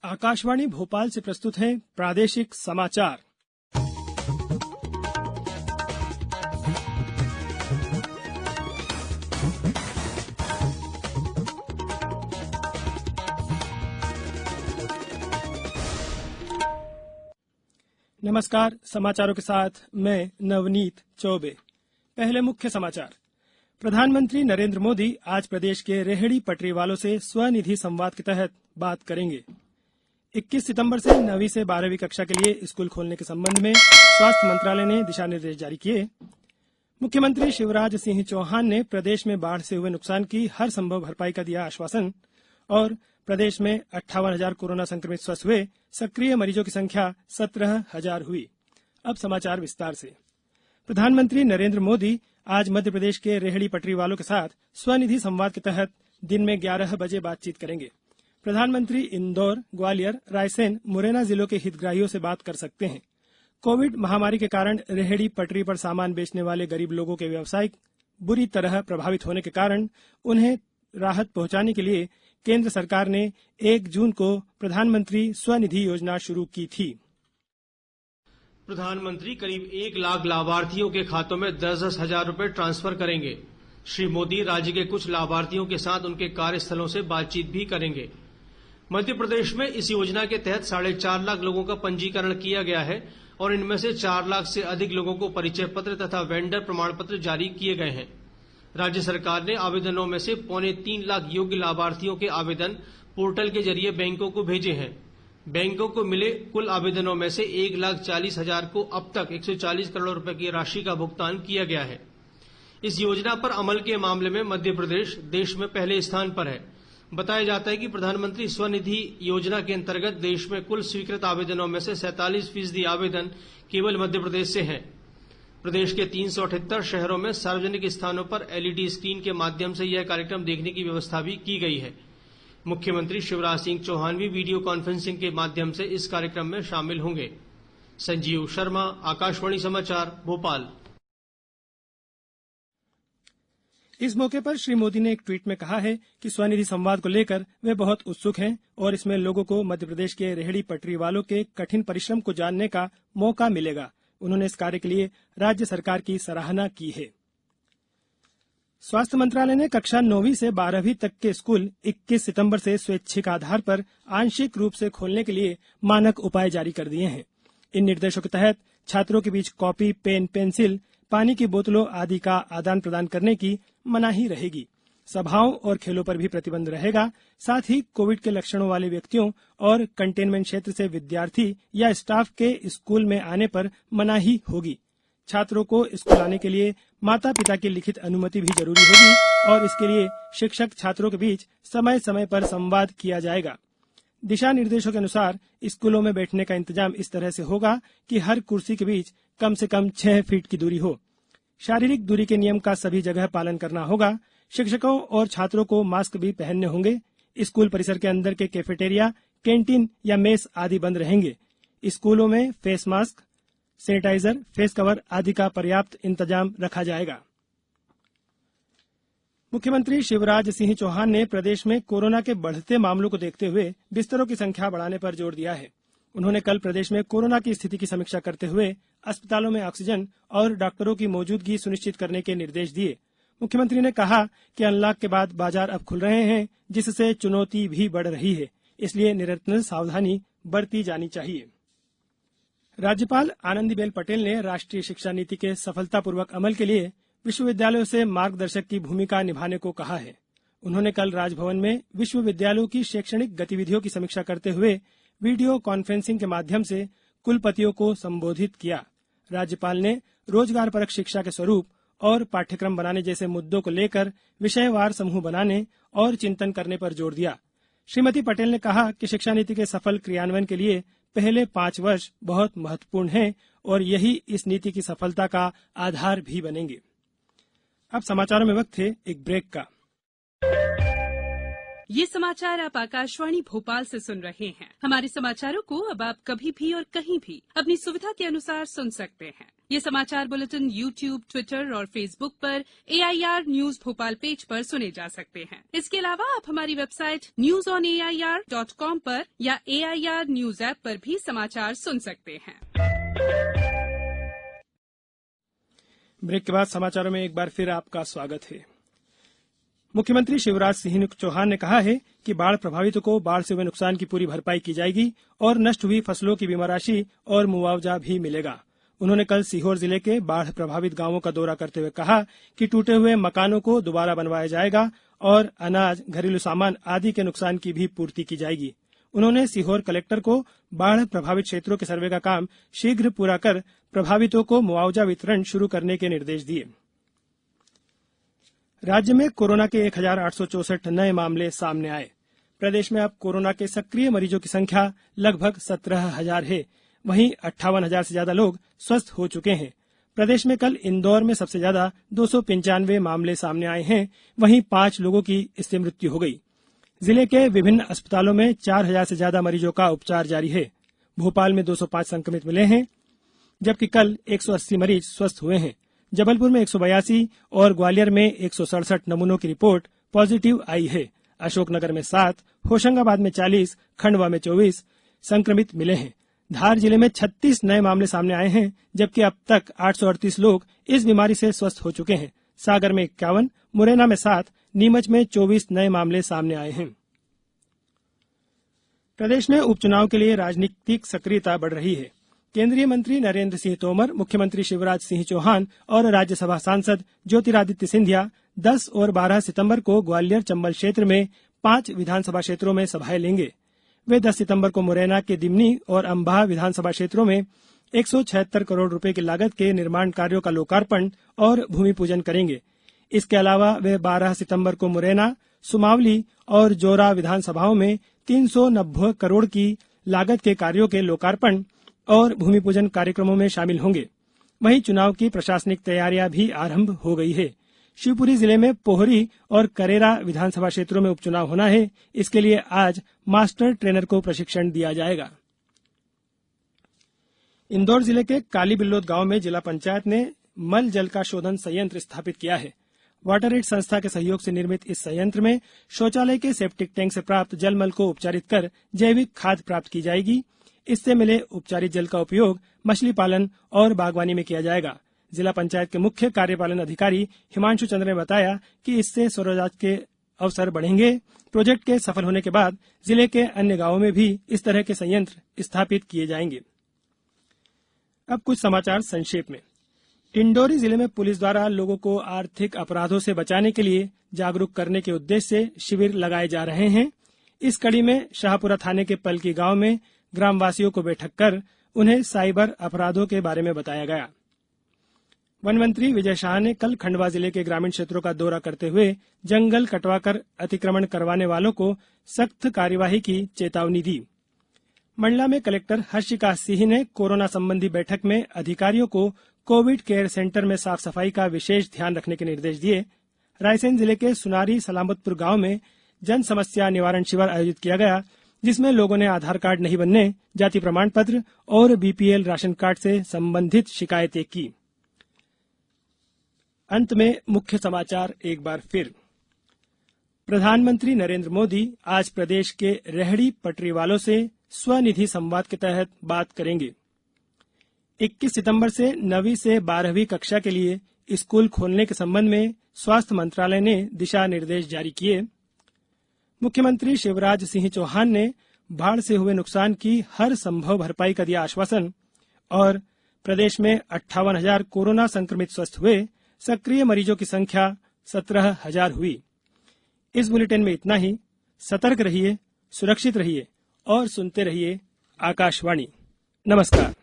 आकाशवाणी भोपाल से प्रस्तुत हैं प्रादेशिक समाचार। नमस्कार, समाचारों के साथ मैं नवनीत चौबे। पहले मुख्य समाचार। प्रधानमंत्री नरेंद्र मोदी आज प्रदेश के रेहड़ी पटरी वालों से स्वनिधि संवाद के तहत बात करेंगे। 21 सितंबर से 9वीं से 12वीं कक्षा के लिए स्कूल खोलने के संबंध में स्वास्थ्य मंत्रालय ने दिशा निर्देश जारी किए। मुख्यमंत्री शिवराज सिंह चौहान ने प्रदेश में बाढ़ से हुए नुकसान की हर संभव भरपाई का दिया आश्वासन। और प्रदेश में 58,000 कोरोना संक्रमित स्वस्थ हुए, सक्रिय मरीजों की संख्या 17,000 हुई। अब समाचार विस्तार से। प्रधानमंत्री नरेंद्र मोदी आज मध्य प्रदेश के रेहड़ी पटरी वालों के साथ स्वनिधि संवाद के तहत दिन में 11 बजे बातचीत करेंगे। प्रधानमंत्री इंदौर, ग्वालियर, रायसेन, मुरैना जिलों के हितग्राहियों से बात कर सकते हैं। कोविड महामारी के कारण रेहड़ी पटरी पर सामान बेचने वाले गरीब लोगों के व्यवसाय बुरी तरह प्रभावित होने के कारण उन्हें राहत पहुंचाने के लिए केंद्र सरकार ने 1 जून को प्रधानमंत्री स्वनिधि योजना शुरू की थी। प्रधानमंत्री करीब 1 लाख लाभार्थियों के खातों में 10-10 हजार रुपए ट्रांसफर करेंगे। श्री मोदी राज्य के कुछ लाभार्थियों के साथ उनके कार्यस्थलों से बातचीत भी करेंगे। मध्य प्रदेश में इस योजना के तहत 4.5 लाख लोगों का पंजीकरण किया गया है और इनमें से 4 लाख से अधिक लोगों को परिचय पत्र तथा वेंडर प्रमाण पत्र जारी किए गए हैं। राज्य सरकार ने आवेदनों में से 2.25 लाख योग्य लाभार्थियों के आवेदन पोर्टल के जरिए बैंकों को भेजे हैं। बैंकों को मिले कुल आवेदनों में से 1,40,000 को अब तक 140 करोड़ रुपए की राशि का भुगतान किया गया है। इस योजना पर अमल के मामले में मध्य प्रदेश देश में पहले स्थान पर है। बताया जाता है कि प्रधानमंत्री स्वनिधि योजना के अंतर्गत देश में कुल स्वीकृत आवेदनों में से 47% आवेदन केवल मध्य प्रदेश से हैं। प्रदेश के 378 शहरों में सार्वजनिक स्थानों पर LED स्क्रीन के माध्यम से यह कार्यक्रम देखने की व्यवस्था भी की गई है। मुख्यमंत्री शिवराज सिंह चौहान भी वीडियो कॉन्फ्रेंसिंग के माध्यम से इस कार्यक्रम में शामिल होंगे। संजीव शर्मा, आकाशवाणी समाचार, भोपाल। इस मौके पर श्री मोदी ने एक ट्वीट में कहा है कि स्वनिधि संवाद को लेकर वे बहुत उत्सुक हैं और इसमें लोगों को मध्य प्रदेश के रेहड़ी पटरी वालों के कठिन परिश्रम को जानने का मौका मिलेगा। उन्होंने इस कार्य के लिए राज्य सरकार की सराहना की है। स्वास्थ्य मंत्रालय ने कक्षा 9वीं से 12वीं तक के स्कूल 21 सितंबर से स्वैच्छिक आधार पर आंशिक रूप से खोलने के लिए मानक उपाय जारी कर दिए हैं। इन निर्देशों के तहत छात्रों के बीच कॉपी, पेन, पेंसिल, पानी की बोतलों आदि का आदान प्रदान करने की मनाही रहेगी। सभाओं और खेलों पर भी प्रतिबंध रहेगा। साथ ही कोविड के लक्षणों वाले व्यक्तियों और कंटेनमेंट क्षेत्र से विद्यार्थी या स्टाफ के स्कूल में आने पर मनाही होगी। छात्रों को स्कूल आने के लिए माता पिता की लिखित अनुमति भी जरूरी होगी और इसके लिए शिक्षक छात्रों के बीच समय समय पर संवाद किया जाएगा। दिशा निर्देशों के अनुसार स्कूलों में बैठने का इंतजाम इस तरह से होगा कि हर कुर्सी के बीच कम से कम 6 फीट की दूरी हो। शारीरिक दूरी के नियम का सभी जगह पालन करना होगा। शिक्षकों और छात्रों को मास्क भी पहनने होंगे। स्कूल परिसर के अंदर के कैफेटेरिया, कैंटीन या मेस आदि बंद रहेंगे। स्कूलों में face mask, sanitiser, face cover आदि का पर्याप्त इंतजाम रखा जाएगा। मुख्यमंत्री शिवराज सिंह चौहान ने प्रदेश में कोरोना के बढ़ते मामलों को देखते हुए बिस्तरों की संख्या बढ़ाने पर जोर दिया है। उन्होंने कल प्रदेश में कोरोना की स्थिति की समीक्षा करते हुए अस्पतालों में ऑक्सीजन और डॉक्टरों की मौजूदगी सुनिश्चित करने के निर्देश दिए। मुख्यमंत्री ने कहा कि अनलॉक के बाद बाजार अब खुल रहे हैं, जिससे चुनौती भी बढ़ रही है, इसलिए निरंतर सावधानी बरती जानी चाहिए। राज्यपाल आनंदीबेन पटेल ने राष्ट्रीय शिक्षा नीति के सफलतापूर्वक अमल के लिए विश्वविद्यालयों से मार्गदर्शक की भूमिका निभाने को कहा है। उन्होंने कल राजभवन में विश्वविद्यालयों की शैक्षणिक गतिविधियों की समीक्षा करते हुए वीडियो कॉन्फ्रेंसिंग के माध्यम से कुलपतियों को संबोधित किया। राज्यपाल ने रोजगारपरक शिक्षा के स्वरूप और पाठ्यक्रम बनाने जैसे मुद्दों को लेकर विषयवार समूह बनाने और चिंतन करने पर जोर दिया। श्रीमती पटेल ने कहा कि शिक्षा नीति के सफल क्रियान्वयन के लिए पहले 5 वर्ष बहुत महत्वपूर्ण हैं और यही इस नीति की सफलता का आधार भी बनेंगे। अब समाचारों में वक्त है एक ब्रेक का। ये समाचार आप आकाशवाणी भोपाल से सुन रहे हैं। हमारे समाचारों को अब आप कभी भी और कहीं भी अपनी सुविधा के अनुसार सुन सकते हैं। ये समाचार बुलेटिन YouTube, ट्विटर और फेसबुक पर AIR न्यूज भोपाल पेज पर सुने जा सकते हैं। इसके अलावा आप हमारी वेबसाइट newsonair.com पर या AIR न्यूज ऐप पर भी समाचार सुन सकते हैं। ब्रेक के बाद समाचारों में एक बार फिर आपका स्वागत है। मुख्यमंत्री शिवराज सिंह चौहान ने कहा है कि बाढ़ प्रभावितों को बाढ़ से हुए नुकसान की पूरी भरपाई की जाएगी और नष्ट हुई फसलों की बीमा राशि और मुआवजा भी मिलेगा। उन्होंने कल सीहोर जिले के बाढ़ प्रभावित गांवों का दौरा करते हुए कहा कि टूटे हुए मकानों को दोबारा बनवाया जाएगा और अनाज, घरेलू सामान आदि के नुकसान की भी पूर्ति की जाएगी। उन्होंने सीहोर कलेक्टर को बाढ़ प्रभावित क्षेत्रों के सर्वे का काम शीघ्र पूरा कर प्रभावितों को मुआवजा वितरण शुरू करने के निर्देश दिए। राज्य में कोरोना के 1,864 नए मामले सामने आए। प्रदेश में अब कोरोना के सक्रिय मरीजों की संख्या लगभग 17,000 है। वहीं 58,000 से ज्यादा लोग स्वस्थ हो चुके हैं। प्रदेश में कल इंदौर में सबसे ज्यादा 295 मामले सामने आए हैं। वहीं 5 लोगों की इससे मृत्यु हो गई। जिले के विभिन्न अस्पतालों में 4,000 से ज्यादा मरीजों का उपचार जारी है। भोपाल में 205 संक्रमित मिले हैं, जबकि कल 180 मरीज स्वस्थ हुए हैं। जबलपुर में 182 और ग्वालियर में 167 नमूनों की रिपोर्ट पॉजिटिव आई है। अशोकनगर में 7, होशंगाबाद में 40, खंडवा में 24 संक्रमित मिले हैं। धार जिले में 36 नए मामले सामने आए हैं, जबकि अब तक 838 लोग इस बीमारी से स्वस्थ हो चुके हैं। सागर में 51, मुरैना में 7, नीमच में 24 नए मामले सामने आए हैं। प्रदेश में उपचुनाव के लिए राजनीतिक सक्रियता बढ़ रही है। केंद्रीय मंत्री नरेंद्र सिंह तोमर, मुख्यमंत्री शिवराज सिंह चौहान और राज्यसभा सांसद ज्योतिरादित्य सिंधिया 10 और 12 सितंबर को ग्वालियर चंबल क्षेत्र में 5 विधानसभा क्षेत्रों में सभाएं लेंगे। वे 10 सितंबर को मुरैना के दिमनी और अंबाह विधानसभा क्षेत्रों में 176 करोड़ रुपए की लागत के निर्माण कार्यों का लोकार्पण और भूमि पूजन करेंगे। इसके अलावा वे 12 सितंबर को मुरैना, सुमावली और जोरा विधानसभाओं में 390 करोड़ की लागत के कार्यों के लोकार्पण और भूमि पूजन कार्यक्रमों में शामिल होंगे। वहीं चुनाव की प्रशासनिक तैयारियां भी आरंभ हो गई है। शिवपुरी जिले में पोहरी और करेरा विधानसभा क्षेत्रों में उपचुनाव होना है। इसके लिए आज मास्टर ट्रेनर को प्रशिक्षण दिया जाएगा। इंदौर जिले के काली बिल्लोद गांव में जिला पंचायत ने मल जल का शोधन संयंत्र स्थापित किया है। वाटर एड संस्था के सहयोग से निर्मित इस संयंत्र में शौचालय के सेप्टिक टैंक से प्राप्त जलमल को उपचारित कर जैविक खाद प्राप्त की जाएगी। इससे मिले उपचारित जल का उपयोग मछली पालन और बागवानी में किया जाएगा। जिला पंचायत के मुख्य कार्यपालन अधिकारी हिमांशु चंद्र ने बताया कि इससे स्वरोजगार के अवसर बढ़ेंगे। प्रोजेक्ट के सफल होने के बाद जिले के अन्य गांवों में भी इस तरह के संयंत्र स्थापित किए जाएंगे। अब कुछ समाचार संक्षेप में। डिंडोरी जिले में पुलिस द्वारा लोगों को आर्थिक अपराधों से बचाने के लिए जागरूक करने के उद्देश्य से शिविर लगाए जा रहे हैं। इस कड़ी में शाहपुरा थाने के पलकी गांव में ग्रामवासियों को बैठक कर उन्हें साइबर अपराधों के बारे में बताया गया। वन मंत्री विजय शाह ने कल खंडवा जिले के ग्रामीण क्षेत्रों का दौरा करते हुए जंगल कटवाकर अतिक्रमण करवाने वालों को सख्त कार्यवाही की चेतावनी दी। मंडला में कलेक्टर हर्षिका सिंह ने कोरोना संबंधी बैठक में अधिकारियों को कोविड केयर सेंटर में साफ सफाई का विशेष ध्यान रखने के निर्देश दिए। रायसेन जिले के सुनारी सलामतपुर गांव में जन समस्या निवारण शिविर आयोजित किया गया, जिसमें लोगों ने आधार कार्ड नहीं बनने, जाति प्रमाण पत्र और बीपीएल राशन कार्ड से संबंधित शिकायतें की। अंत में मुख्य समाचार एक बार फिर। प्रधानमंत्री नरेंद्र मोदी आज प्रदेश के रेहड़ी पटरी वालों से स्वनिधि संवाद के तहत बात करेंगे। 21 सितंबर से 9वीं से 12वीं कक्षा के लिए स्कूल खोलने के संबंध में स्वास्थ्य मंत्रालय ने दिशा निर्देश जारी किए। मुख्यमंत्री शिवराज सिंह चौहान ने बाढ़ से हुए नुकसान की हर संभव भरपाई का दिया आश्वासन। और प्रदेश में 58,000 कोरोना संक्रमित स्वस्थ हुए, सक्रिय मरीजों की संख्या 17,000 हुई। इस बुलेटिन में इतना ही। सतर्क रहिए, सुरक्षित रहिए और सुनते रहिए आकाशवाणी। नमस्कार।